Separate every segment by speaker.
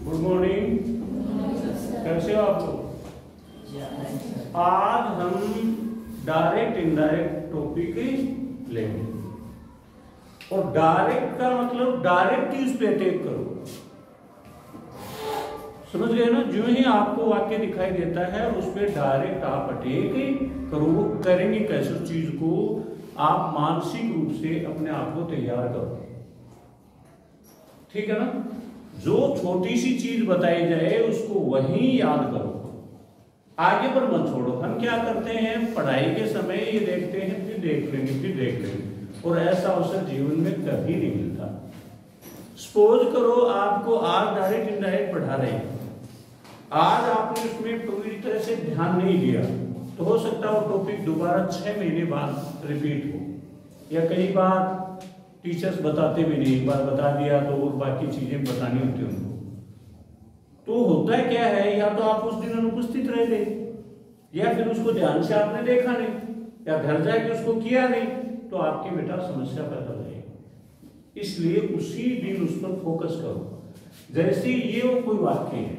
Speaker 1: Good morning. कैसे हो आप लोग? आज हम डायरेक्ट इनडायरेक्ट टॉपिक लेंगे और डायरेक्ट का मतलब डायरेक्ट ही उस पर अटैक करो। समझ गए ना? जो ही आपको वाक्य दिखाई देता है उस पर डायरेक्ट आप अटैक करो। वो करेंगे कैसे? उस चीज को आप मानसिक रूप से अपने आप को तैयार करो। ठीक है ना? जो छोटी सी चीज बताई जाए उसको वहीं याद करो, आगे पर मत छोड़ो। हम क्या करते हैं, पढ़ाई के समय ये देखते हैं, फिर देख लेंगे, फिर देख लेंगे, और ऐसा अवसर जीवन में कभी नहीं मिलता। सपोज करो आपको आज डायरेक्ट इनडायरेक्ट पढ़ा रहे हैं, आज आपने उसमें पूरी तरह से ध्यान नहीं दिया तो हो सकता है वो टॉपिक दोबारा 6 महीने बाद रिपीट हो, या कई बार टीचर्स बताते भी नहीं, एक बार बता दिया तो और बाकी चीजें बतानी होती उनको। तो होता है क्या है, या तो आप उस दिन अनुपस्थित रह गए, या फिर उसको ध्यान से आपने देखा नहीं, या घर जाके उसको किया नहीं, तो आपकी बेटा समस्या पैदा हो जाएगी। इसलिए उसी दिन उस पर फोकस करो। जैसे ये वो कोई वाक्य है,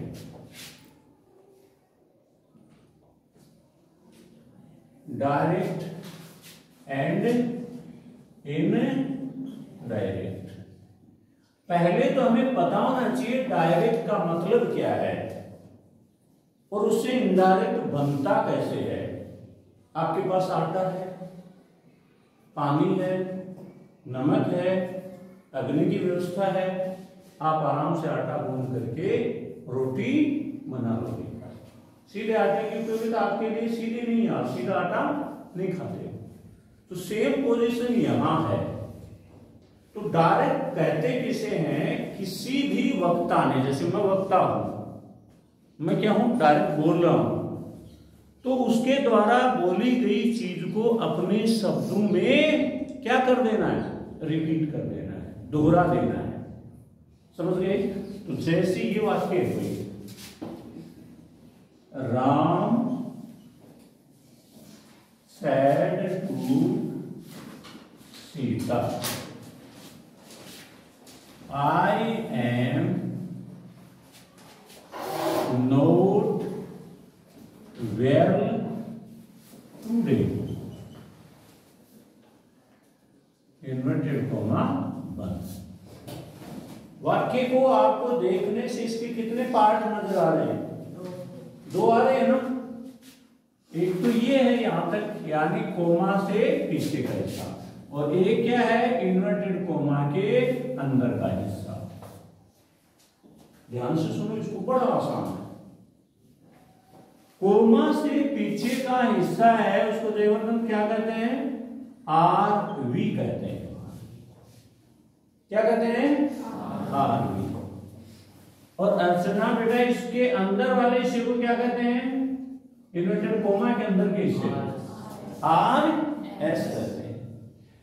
Speaker 1: डायरेक्ट एंड इन डायरेक्ट। पहले तो हमें पता होना चाहिए डायरेक्ट का मतलब क्या है और उससे इनडायरेक्ट बनता कैसे है। आपके पास आटा है, पानी है, नमक है, अग्नि की व्यवस्था है, आप आराम से आटा गूंद करके रोटी बना लोगे। सीधे आटे की उपयोगिता आपके लिए सीधी नहीं है, सीधा आटा नहीं खाते। तो सेम पोजीशन यहां है। तो डायरेक्ट कहते किसे हैं? किसी भी वक्ता ने, जैसे मैं वक्ता हूं, मैं क्या हूं? डायरेक्ट बोल रहा हूं, तो उसके द्वारा बोली गई चीज को अपने शब्दों में क्या कर देना है? रिपीट कर देना है, दोहरा देना है। समझ गए? तो जैसे ये वाक्य हुई, Ram said to Sita, I am not well today, inverted comma बंद। वाक्य को आपको देखने से इसके कितने पार्ट नजर आ रहे हैं? दो आ रहे हैं ना। एक तो ये है यहां तक, यानी कोमा से पीछे का हिस्सा, और एक क्या है? इन्वर्टेड कोमा के अंदर का हिस्सा। ध्यान से सुनो, इसको बड़ा आसान है। कोमा से पीछे का हिस्सा है, उसको जयवर्धन क्या कहते हैं? आरवी कहते हैं। क्या कहते हैं? आरवी। और अर्चना बेटा इसके अंदर वाले हिस्से को क्या कहते हैं? इन्वर्टेड कोमा के अंदर के हिस्से आर एस कहते हैं।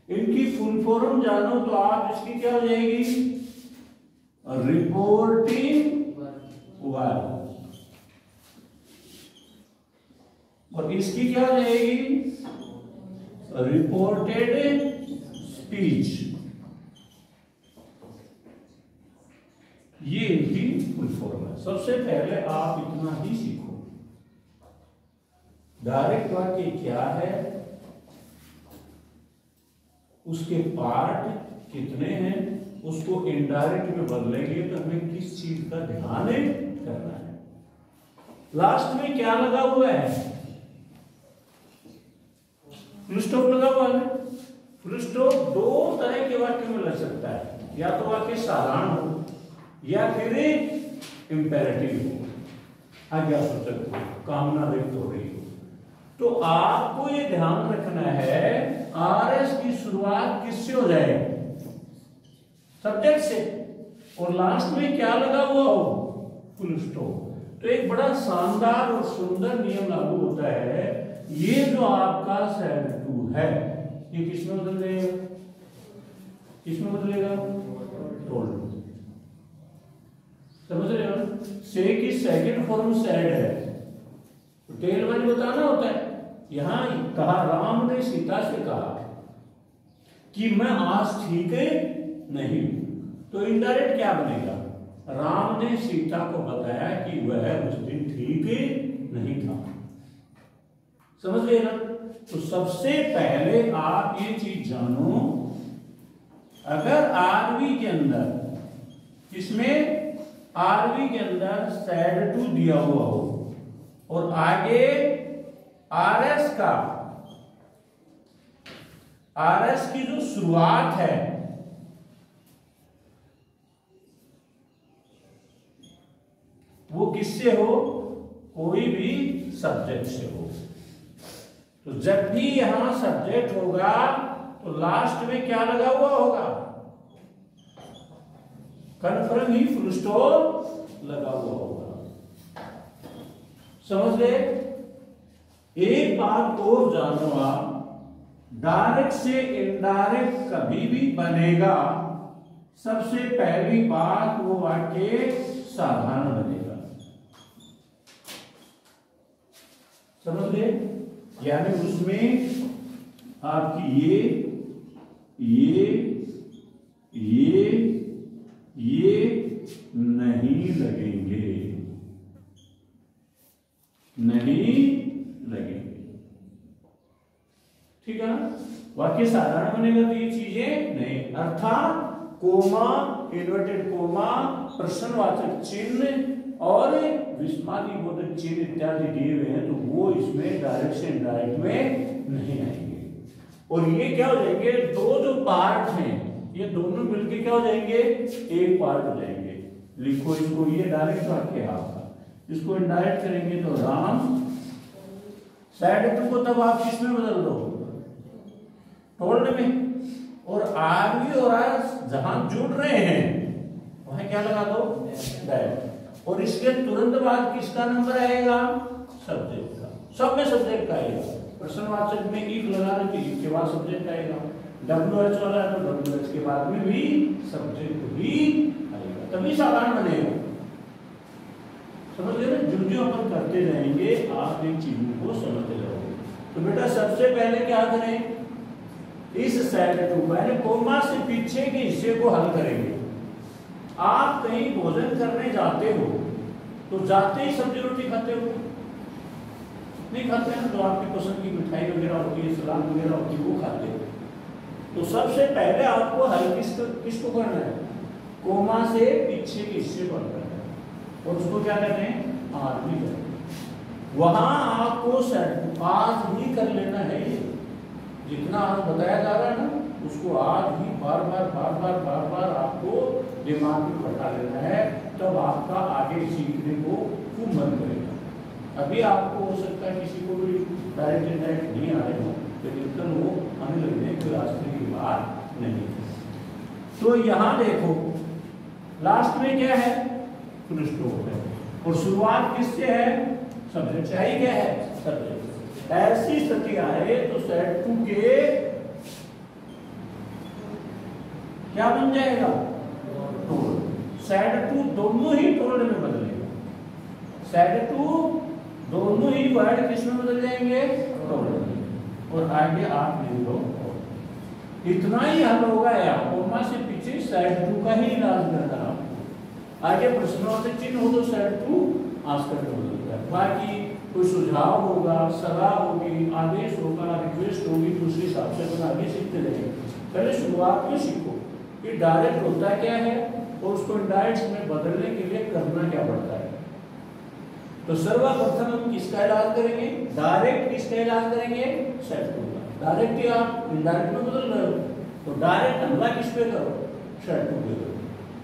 Speaker 1: इनकी फुल फॉर्म जानो तो आप इसकी क्या हो जाएगी? Reporting verb. और इसकी क्या हो जाएगी? Reported speech. ये इनकी फुल फॉर्म है। सबसे पहले आप इतना ही सीखो, डायरेक्ट वाक्य क्या है, उसके पार्ट कितने हैं, उसको इनडायरेक्ट में बदलेंगे तो हमें किस चीज का ध्यान करना है। लास्ट में क्या लगा हुआ है? फुल स्टॉप लगा हुआ है। फुल स्टॉप दो तरह के वाक्य में लग सकता है, या तो वाक्य साधारण हो या फिर इंपेरेटिव हो, आज्ञासूचक हो, कामना व्यक्त हो रही हो। तो आपको ये ध्यान रखना है, आरएस की शुरुआत किससे हो जाए? सब्जेक्ट से, और लास्ट में क्या लगा हुआ हो? Full stop. तो एक बड़ा शानदार और सुंदर नियम लागू होता है। ये जो आपका said to है, ये किसमें बदल जाएगा? किसमें बदलेगा? told। समझ रहे हो? से की सेकंड फॉर्म said है, टेल वाली बताना होता है। यहां कहा, राम ने सीता से कहा कि मैं आज ठीक नहीं, तो इनडायरेक्ट क्या बनेगा? राम ने सीता को बताया कि वह उस दिन ठीक नहीं था। समझ गए ना? तो सबसे पहले आप ये चीज जानो, अगर आरवी के अंदर, इसमें आरवी के अंदर सैड टू दिया हुआ हो और आगे आरएस का, आरएस की जो शुरुआत है वो किससे हो? कोई भी सब्जेक्ट से हो। तो जब भी यहां सब्जेक्ट होगा तो लास्ट में क्या लगा हुआ होगा? कन्फर्म ही फुल स्टॉप लगा हुआ होगा। समझ गए? एक बात और जानो आप, डायरेक्ट से इनडायरेक्ट कभी भी बनेगा, सबसे पहली बात वो वाक्य साधारण बनेगा। समझ गए? यानी उसमें आपकी ये नहीं लगेंगे, नहीं लगेंगे। ठीक है ना? वाक्य साधारण बनेगा तो ये चीजें नहीं, अर्थात कोमा, इन्वर्टेड कोमा, प्रश्नवाचक चिन्ह और विस्मयादिबोधक चिन्ह इत्यादि दिए हुए हैं, तो वो इसमें डायरेक्ट से इनडायरेक्ट में नहीं आएंगे। और ये क्या हो जाएंगे? दो जो पार्ट हैं ये दोनों मिलके क्या हो जाएंगे? एक पार्ट हो जाएंगे। लिखो इसको, ये डायरेक्ट वाक्य है आपका, इसको इनडायरेक्ट करेंगे तो राम, सैड टू को तब आप किसमें बदल दो? टोल्ड में। और आरवी और आर जहां जुड़ रहे हैं वहां क्या लगा दो? डायरेक्ट। और इसके तुरंत बाद किसका नंबर आएगा? सब्जेक्ट का। सब में सब्जेक्ट का आएगा। प्रश्नवाचक में इफ लगा रहे तो इसके बाद सब्जेक्ट आएगा। WH वाला है तो WH के बाद में भी सब्जेक्ट भी आएगा, तभी साधारण बनेगा। समझ गए ना? जो जो अपन करते रहेंगे आप इन चीजों को समझते रहोगे। तो बेटा सबसे पहले क्या करें? इस सैड टू पहले कोमा से पीछे के हिस्से को हल करेंगे। आप कहीं भोजन करने जाते हो तो जाते ही सब्जी रोटी खाते हो? नहीं खाते हैं। तो आपकी पसंद की मिठाई वगैरह होती है, सलाद वगैरह होती है, वो खाते हो। तो सबसे पहले आपको हल किसको करना है? कोमा से पीछे के हिस्से को हल करना है और उसको क्या कहते हैं? आरवी करते हैं। वहां आपको सैड आज ही कर लेना है। ये जितना आज बताया जा रहा है ना, उसको आज ही बार बार आपको दिमाग में बैठा लेना है, तब आपका आगे सीखने को खूब मन करेगा। अभी आपको हो सकता है किसी को भी डायरेक्ट इनडायरेक्ट नहीं आ रहे हो, लेकिन वो आने लगने कोई रास्ते की बात नहीं। तो यहाँ देखो लास्ट में क्या है? फुल स्टॉप है। और शुरुआत किससे है? सब्जेक्ट से। ही क्या है? सब्जेक्ट। ऐसी स्थिति आए तो सेट टू के क्या बन जाएगा? टोल्ड। सेट टू दोनों ही टोल्ड में बदलेगा। सेट टू दोनों ही वर्ड किस में बदल जाएंगे? टोल्ड में। और आगे आप लिख लो इतना ही हल होगा। या कोमा से पीछे सेट टू का ही इलाज करना आपको। आगे प्रश्नवाचक चिन्ह हो तो सेट टू आंसर कर बदलता है। बाकी कोई सुझाव होगा, सलाह होगी, आदेश होगा, रिक्वेस्ट होगी, तो उसी हिसाब से अपन आगे सीखते रहेंगे। पहले शुरुआत में सीखो कि डायरेक्ट होता क्या है और उसको इनडायरेक्ट में बदलने के लिए करना क्या पड़ता है। तो सर्वप्रथम हम किसका इलाज करेंगे? डायरेक्ट किसका इलाज करेंगे? सेट टू का। डायरेक्ट ही आप इनडायरेक्ट में बदल रहे हो तो डायरेक्ट हमला किस पे करो? सेट टू पे करो।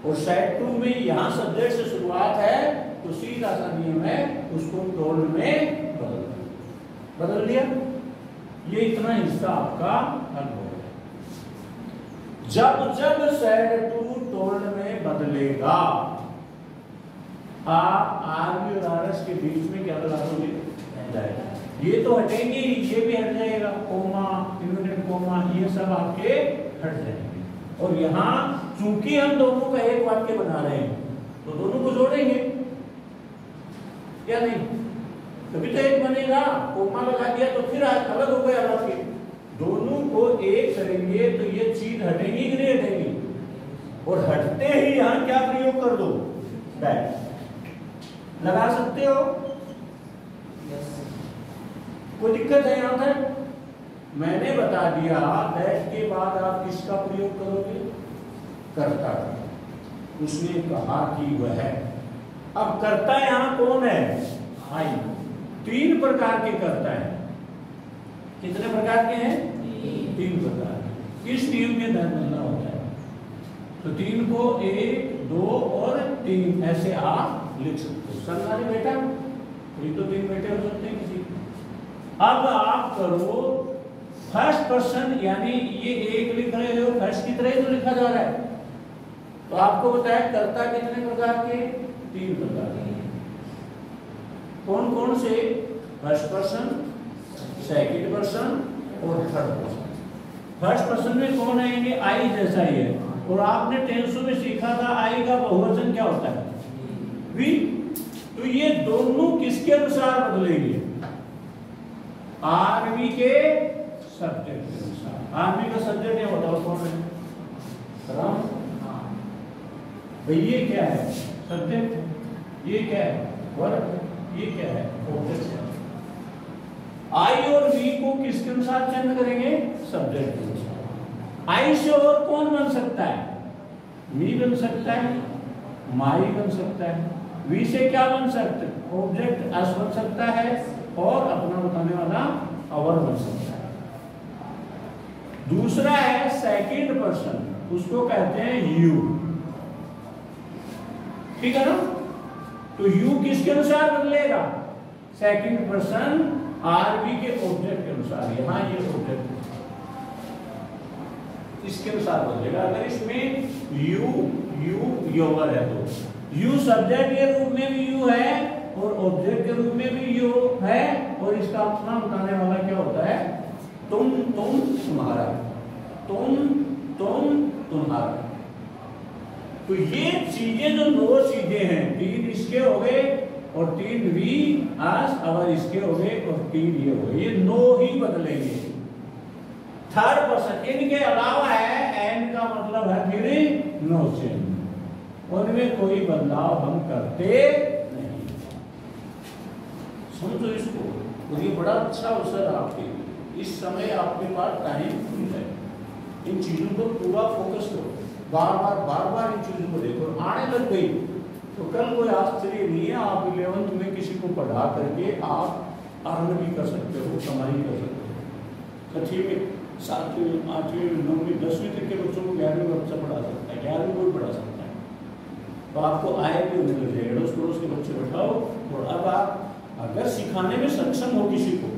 Speaker 1: और सेट टू में यहाँ सब्जेक्ट से शुरुआत है तो सीधा सा नियम है उसको टोल्ड में बदल दिया। ये इतना हिस्सा आपका हल हो गया। जब सेड टू टोल्ड में बदलेगा आप आरवी और आरएस के बीच में क्या लगा दोगे? ये तो हटेंगे, ये भी हट जाएगा, कोमा, इन्वर्टेड कोमा, ये सब आपके हट जाएंगे। और यहाँ चूंकि हम दोनों का एक वाक्य बना रहे हैं तो दोनों को जोड़ेंगे या नहीं? तभी तो एक बनेगा। कोमा लगा दिया तो फिर अलग हो गया वाक्य। दोनों को एक करेंगे तो ये चीज हटेगी कि नहीं हटेगी? और हटते ही यहाँ क्या प्रयोग कर दो? दैट लगा सकते हो? कोई दिक्कत है यहाँ तक? मैंने बता दिया दैट के बाद आप किसका प्रयोग करोगे? कर्ता का। उसने कहा कि वह। अब कर्ता यहाँ कौन है? आई। 3 प्रकार के कर्ता हैं। कितने प्रकार के हैं? 3 प्रकार के। इस नियम में ध्यान देना होता है। तो 3 को 1, 2 और 3 ऐसे आप लिख सकते हो। सरदारी बेटा, ये तो 3 बेटे हो सकते हैं किसी। अब आप करो फर्स्ट पर्सन, यानी ये 1 लिख रहे हो, फर्स्ट की तरह तो लिखा जा रहा है। तो आपको बताया कर्ता कितने प्रकार के? 3 प्रकार के। कौन कौन से? फर्स्ट पर्सन, सेकंड पर्सन और थर्ड पर्सन। फर्स्ट पर्सन में कौन आएंगे? आई जैसा ही है। और आपने टेंसों में सीखा था आई का बहुवचन क्या होता है? वी। तो ये दोनों किसके अनुसार बदलेंगे? आरवी के सब्जेक्ट के अनुसार। आरवी का सब्जेक्ट क्या होता है? कौन है? राम। भाई ये क्या है? सब्जेक्ट। ये क्या है? वर्ब। ये क्या है? ऑब्जेक्ट। आई और वी को किसके अनुसार चिन्ह करेंगे? सब्जेक्ट के अनुसार। आई से और कौन बन सकता है? मी बन सकता है, माई बन सकता है। वी से क्या बन सकता है? ऑब्जेक्ट अस बन सकता है और अपना बताने वाला अवर बन सकता है। दूसरा है सेकंड पर्सन, उसको कहते हैं यू। ठीक है ना? तो यू किसके अनुसार बदलेगा? सेकंड पर्सन आरबी के ऑब्जेक्ट के अनुसार। यहां ये ऑब्जेक्ट इसके अनुसार बदलेगा। अगर इसमें यू यू योवर है तो यू सब्जेक्ट के रूप में भी यू है और ऑब्जेक्ट के रूप में भी यू है, और इसका अपना बताने वाला क्या होता है? तुम तुम्हारा, तुम तुम्हारा। तो ये चीजें जो 9 चीजें हैं, 3 इसके हो गए और 3 वी आस अवर इसके हो गए और 3 ये हो गए। ये 9 ही बदलेंगे। थर्ड पर्सन इनके अलावा है, एन का मतलब है फिर नो चेंज। उनमें कोई बदलाव हम करते नहीं। समझो इसको। और ये बड़ा अच्छा अवसर आपके लिए। इस समय आपके पास टाइम खुल है। इन चीजों को पूरा फोकस करो। बार बार इन चीजों को देखो। आने लग गई तो कल कोई आश्चर्य नहीं है। आप 11th में किसी को पढ़ा करके आप अर्न भी कर सकते हो, कमाई कर सकते हो। 6वीं में, 7वीं में, 8वीं में, 9वीं 10वीं तक के बच्चों को 11वीं में बच्चा पढ़ा सकता है, 11वीं को भी पढ़ा सकता है। तो आपको आय भी होने लग जाएगा। अड़ोस पड़ोस के बच्चे बैठाओ और अब आप अगर सिखाने में सक्षम हो किसी को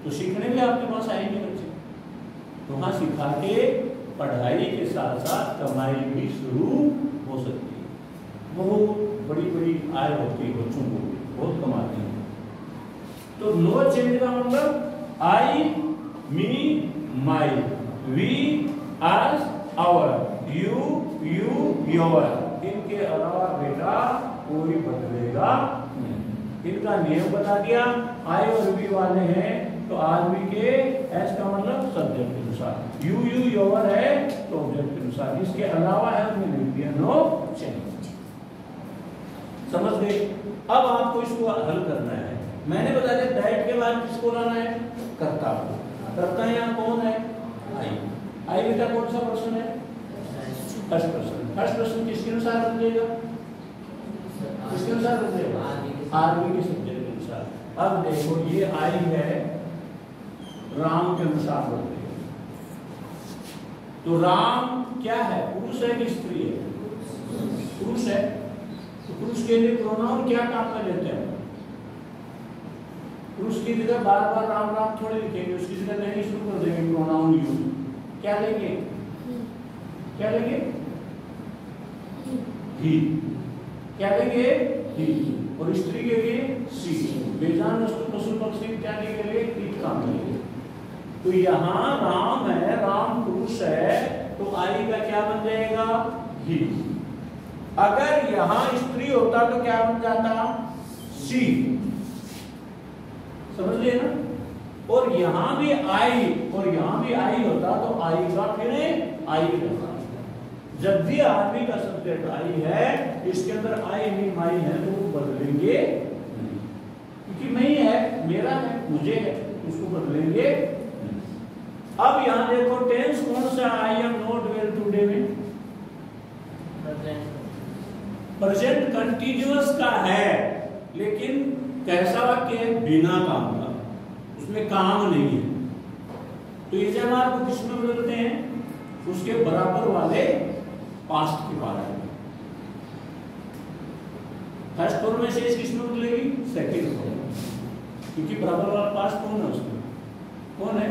Speaker 1: तो सीखने में आपके पास आएंगे बच्चे। तो वहाँ सिखा के पढ़ाई के साथ साथ कमाई भी शुरू हो सकती है। बहुत बड़ी आय होती है बच्चों को, बहुत कमाते हैं। तो नो चेंज का मतलब I, me, my, we, us, our, you, your. इनके अलावा बेटा कोई बदलेगा नहीं। इनका नियम बता दिया। आई और वी वाले हैं तो आरवी के एस का मतलब सब्जेक्ट के अनुसार, यू योर है तो ऑब्जेक्ट के अनुसार। इसके अलावा है उसमें लिख दिया नो चेंज। समझ गए? अब आपको इसको हल करना है। मैंने बता दिया दैट के बाद किसको लाना है? कर्ता को। कर्ता यहाँ कौन है? आई। आई बेटा कौन सा पर्सन है? First person. फर्स्ट पर्सन किसके अनुसार बदलेगा? किसके अनुसार बदलेगा? आरवी के सब्जेक्ट के अनुसार। अब देखो ये आई है, राम के अनुसार बदलेगा। तो राम क्या है? पुरुष है कि स्त्री है? पुरुष है। तो पुरुष के लिए प्रोनाउन क्या काम में लेते हैं? पुरुष की जगह बार बार राम राम थोड़े लिखेंगे, उसकी जगह लेनी शुरू कर देंगे प्रोनाउन यूज। क्या लेंगे? क्या लेंगे? ही। क्या लेंगे? ही। और स्त्री के लिए सी। बेजान वस्तु पशु पक्षी इत्यादि के लिए ईट काम लेंगे। तो यहाँ राम है, राम पुरुष है तो आई का क्या बन जाएगा? ही। अगर यहाँ स्त्री होता तो क्या बन जाता? सी। समझ लिए ना? और यहाँ भी आई और यहाँ भी आई होता तो आई का फिर आई रहता। जब भी आदमी का सब्जेक्ट आई है, इसके अंदर आई नहीं माई है, तो वो बदलेंगे नहीं, क्योंकि मैं है, मेरा है, मुझे है, उसको बदलेंगे। अब यहां देखो टेंस कौन सा, I am not well today में प्रेजेंट कंटीन्यूअस का है, लेकिन कैसा वाक्य है, बिना काम का, उसमें काम नहीं है। तो ये जब आपको किसमें बदलते हैं, उसके बराबर वाले पास्ट के बारे में। फर्स्ट फॉर्म में से किसमें बदलेगी, सेकंड फॉर्म, क्योंकि बराबर वाला पास्ट कौन है, उसमें कौन है,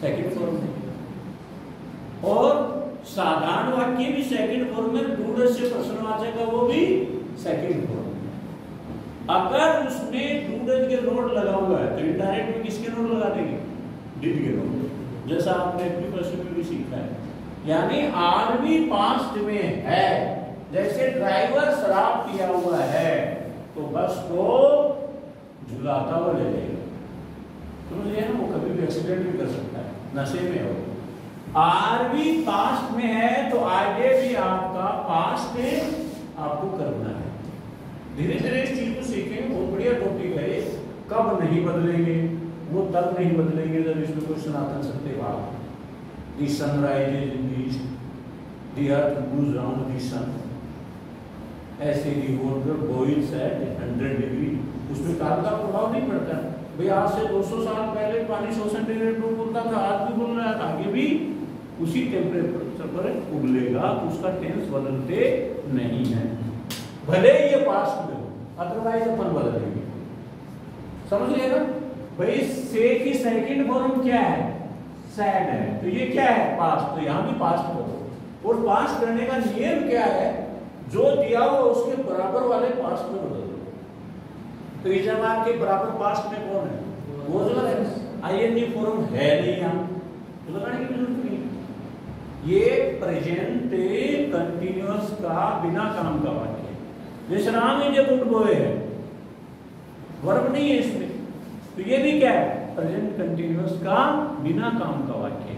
Speaker 1: सेकंड फॉर्म में। और साधारण वाक्य भी सेकंड फॉर्म में, डूड से प्रश्नवाचक है वो भी सेकंड फॉर्म में। अगर उसमें डूड के नोट लगा हुआ है तो इनडायरेक्ट में किसके नोट लगा देंगे, डिड के नोट, जैसा आपने अपनी भाषा में भी सीखा है। यानी आर्मी पास्ट में है, जैसे ड्राइवर शराब पिया हुआ है तो बस को झुलाता हुआ ले जाएगा, समझिए ना, वो कभी भी एक्सीडेंट भी कर सकता है, नशे में हो। आर्मी पास्ट में है तो आगे भी आपका पास्ट आपको करना है। धीरे धीरे इस चीज को सीखेंगे, बहुत बढ़िया टॉपिक है। कब नहीं बदलेंगे, वो तब नहीं बदलेंगे जब इसमें कोई सनातन सत्य बात, the sun rises in the east, the earth moves round the sun, ऐसे the water boils at 100 degree, उसमें काल का प्रभाव नहीं पड़ता। भाई आज से 200 साल पहले पानी 100 सेंटीग्रेड पर बोलता था, आज भी बोल रहा है, आगे भी उसी टेम्परेचर पर उगलेगा, उसका टेंस बदलते नहीं है, भले ही ये पास्ट में हो, अदरवाइज अपन बदलेंगे, समझ गए ना भाई। से की सेकंड फॉर्म क्या है, सैड है, तो ये क्या है, पास्ट, तो यहां भी पास्ट करो। और पास्ट करने का नियम क्या है, जो दिया हुआ उसके बराबर वाले पास्ट में बदल दो। तो ये जब आपके बराबर पास्ट में कौन है, वो जो है आईएनजी फॉर्म है नहीं, यहां तो लगाने की जरूरत नहीं। ये प्रेजेंट कंटीन्यूअस का बिना काम का वाक्य है, जैसे राम ने जब ऊंट बोए है, वर्ब नहीं है इसमें, तो ये भी क्या है, प्रेजेंट कंटीन्यूअस का बिना काम का वाक्य है।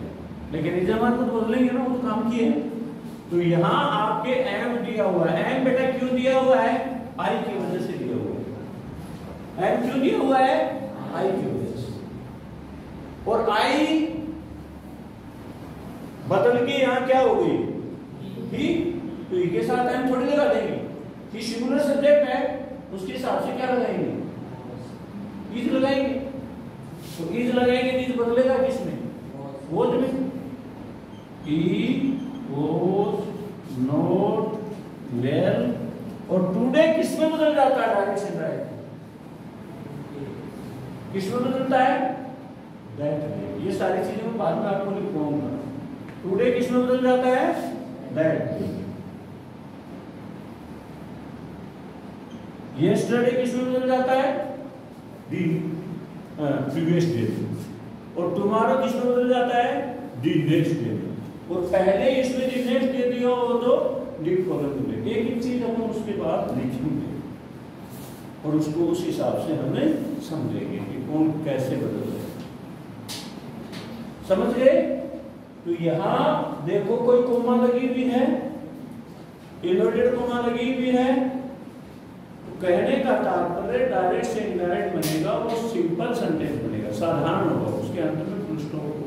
Speaker 1: लेकिन इस जमाने को बदलेंगे ना, वो तो काम किए हैं। तो यहाँ आपके एम दिया हुआ है, एम बेटा क्यों दिया हुआ है, आई की वजह से दिया हुआ है। एम क्यों दिया हुआ है, आई की वजह से। और आई बदल के यहाँ क्या हो गई, ही, तो ई के साथ एम थोड़ी लगा देंगे, ही सिंगुलर सब्जेक्ट है, उसके हिसाब से क्या लगाएंगे, इज लगाएंगे। तो इज लगाएंगे, इज बदलेगा किसमें, वोज में। ही वोज नॉट वेल, और टुडे किसमें बदल जाता है, डायरेक्ट से डायरेक्ट किसमें बदलता है, दैट डे। ये सारी चीजें मैं बाद में आपको लिखवाऊंगा। टुडे किसमें बदल जाता है, दैट डे। यस्टरडे किसमें बदल जाता है, दी प्रीवियस डे। और टुमारो किसमें बदल जाता है, दी नेक्स्ट डे। और पहले इसमें दी नेक्स्ट डे दिया हो तो डी कॉलम में एक एक चीज हम उसके बाद लिखेंगे और उसको उस हिसाब से हमें समझेंगे कि कौन कैसे बदल रहे, समझ गए। तो यहां देखो कोई कोमा लगी हुई है, इन्वर्टेड कोमा लगी हुई है, कहने का तात्पर्य डायरेक्ट से इनडायरेक्ट बनेगा, वो सिंपल सेंटेंस बनेगा, साधारण होगा, उसके अंत में फुल स्टॉप होगा।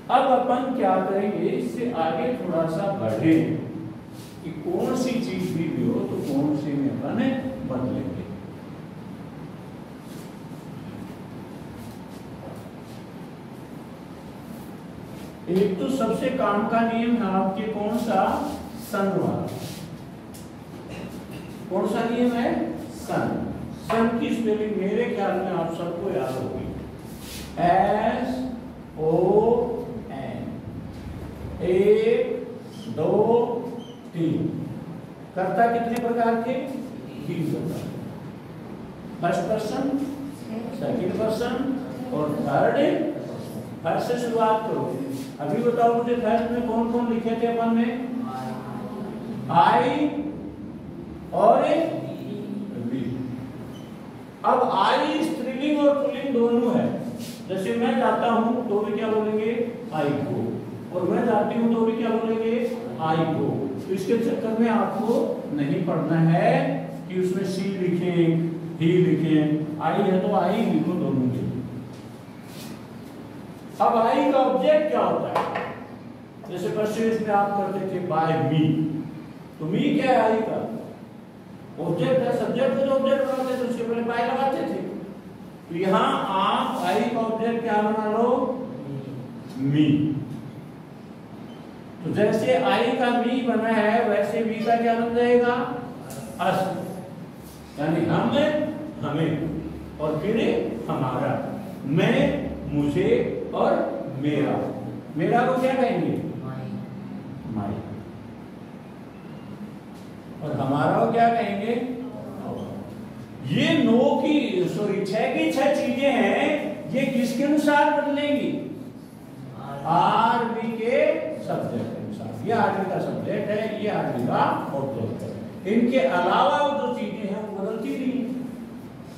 Speaker 1: अब अपन क्या करेंगे, इससे आगे थोड़ा सा बढ़े कि कौन सी चीज भी हो तो कौन सी में अपन बदलेंगे। एक तो सबसे काम का नियम है आपके कौन सा, सन वाला। कौन सा नियम है, सन। सन की स्पेलिंग मेरे ख्याल में आप सबको याद होगी, SON, 1 2 3। कर्ता कितने प्रकार के, 3 प्रकार, फर्स्ट पर्सन, सेकंड पर्सन और थर्ड। फर्स्ट से शुरुआत करो। अभी बताओ मुझे फर्स्ट में कौन कौन लिखे थे अपन ने, आई और वी। अब आई स्त्रीलिंग और पुल्लिंग दोनों है। जैसे मैं जाता हूं तो भी क्या बोलेंगे, आई को, और मैं जाती हूँ तो भी क्या बोलेंगे आई गो। तो इसके चक्कर में आपको नहीं पढ़ना है कि उसमें सी लिखें ही लिखें, आई है तो आई लिखो दोनों के। अब आई का ऑब्जेक्ट क्या होता है? जैसे क्वेश्चन में आप करते थे बाय मी, तो मी क्या है? आई का ऑब्जेक्ट है। सब्जेक्ट को जो ऑब्जेक्ट बनाते थे उसके पहले बाय लगाते थे। तो यहां आप आई का ऑब्जेक्ट क्या बना लो? मी। तो जैसे आई का मी बना है वैसे मी का क्या बन जाएगा? अस, यानी हम, हमें, और फिर हमारा, मैं, मुझे और मेरा। मेरा को क्या कहेंगे? माई। और हमारा को क्या कहेंगे? ये 6 की 6 चीजें हैं, ये किसके अनुसार बदलेंगी? आरबी के सब्जेक्ट के अनुसार। ये आरबी का सब्जेक्ट है, ये आरबी का ऑब्जेक्ट है। इनके अलावा वो जो चीजें हैं वो बदलती नहीं,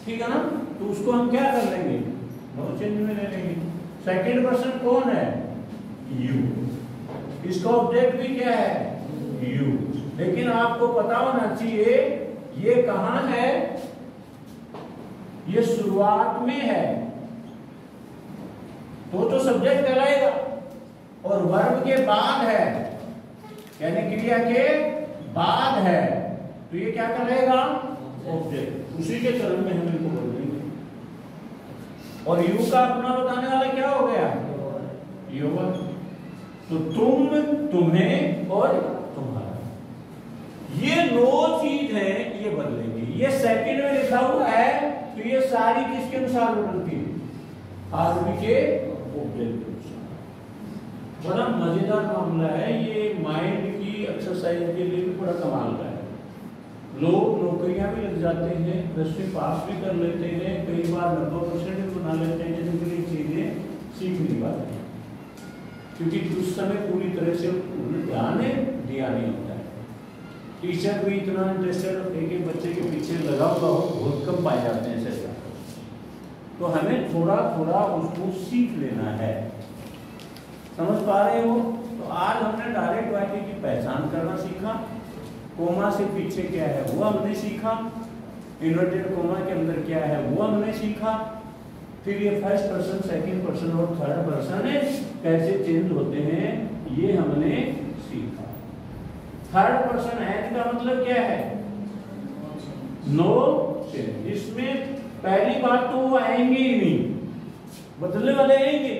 Speaker 1: ठीक है ना? तो उसको हम क्या कर लेंगे? नो चेंज में ले लेंगे। सेकंड पर्सन कौन है? यू। इसका ऑब्जेक्ट भी क्या है? यू। लेकिन आपको पता होना चाहिए ये कहां है? ये शुरुआत में है तो सब्जेक्ट कहलाएगा, और वर्ब के बाद है, यानी क्रिया के बाद है, तो ये क्या कहलाएगा? ऑब्जेक्ट। उसी के क्रम में हम इनको बदलेंगे। और यू का अपना बताने वाला क्या हो गया? योर। तो तुम, तुम्हें और तुम्हारा, ये 9 चीज है, ये बदलेंगी। ये सेकंड में लिखा हुआ है तो ये सारी किसके अनुसार बदलती है? आरबी के ऑब्जेक्ट के अनुसार। बड़ा मजेदार मामला है ये, माइंड की एक्सरसाइज के लिए भी बड़ा कमाल का है। लोग नौकरियां भी लग जाते हैं, 10वीं पास भी कर लेते हैं, कई बार 90% भी बना लेते हैं, जिनके लिए चीजें सीख नहीं पाते, क्योंकि उस समय पूरी तरह से ध्यान दिया नहीं होता है। टीचर भी इतना इंटरेस्टेड एक बच्चे के पीछे लगा हुआ हो, बहुत कम पाए जाते हैं ऐसे। तो हमें थोड़ा थोड़ा उसको सीख लेना है। समझ पा रहे हो? तो आज हमने डायरेक्ट वाक्य की पहचान करना सीखा, कोमा से पीछे क्या है वो हमने सीखा, इन्वर्टेड कोमा के अंदर क्या है वो हमने सीखा, फिर ये फर्स्ट पर्सन, सेकंड पर्सन और थर्ड पर्सन कैसे चेंज होते हैं ये हमने सीखा। थर्ड पर्सन एंड का मतलब क्या है? No change. इसमें पहली बात तो वो आएंगे ही नहीं, बदलने वाले आएंगे।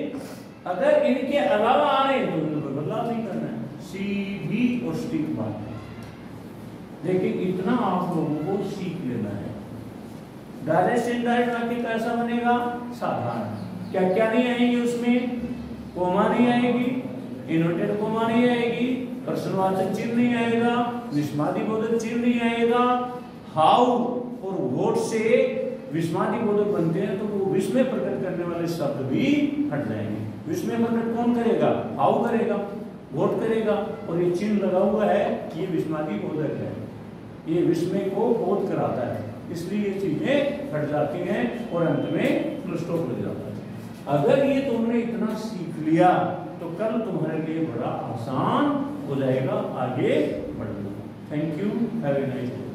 Speaker 1: अगर इनके अलावा आ रहे हैं तो उनको बदलाव नहीं करना है, सीधी और स्टिक बात है। लेकिन इतना आप लोगों को सीख लेना है। डायरेक्ट से इनडायरेक्ट वाक्य कैसा बनेगा? साधारण। क्या क्या नहीं आएंगे उसमें? कोमा नहीं आएगी, इन्वर्टेड कोमा नहीं आएगी, प्रश्नवाचक चिन्ह नहीं आएगा, विस्मयादिबोधक चिन्ह नहीं आएगा। हाउ और व्हाट से विस्मयादिबोधक बनते हैं तो वो विस्मय प्रकट करने वाले शब्द भी हट जाएंगे। विस्मय प्रकट कौन करेगा? हाउ करेगा, व्हाट करेगा, और ये चिन्ह लगा हुआ है ये विस्मयादिबोधक है, ये विस्मय को बोध कराता है, इसलिए ये चीजें हट जाती हैं और अंत में फुल स्टॉप लग जाता है। अगर ये तुमने इतना सीख लिया तो कल तुम्हारे लिए बड़ा आसान हो जाएगा आगे बढ़ना। Thank you, have a nice day.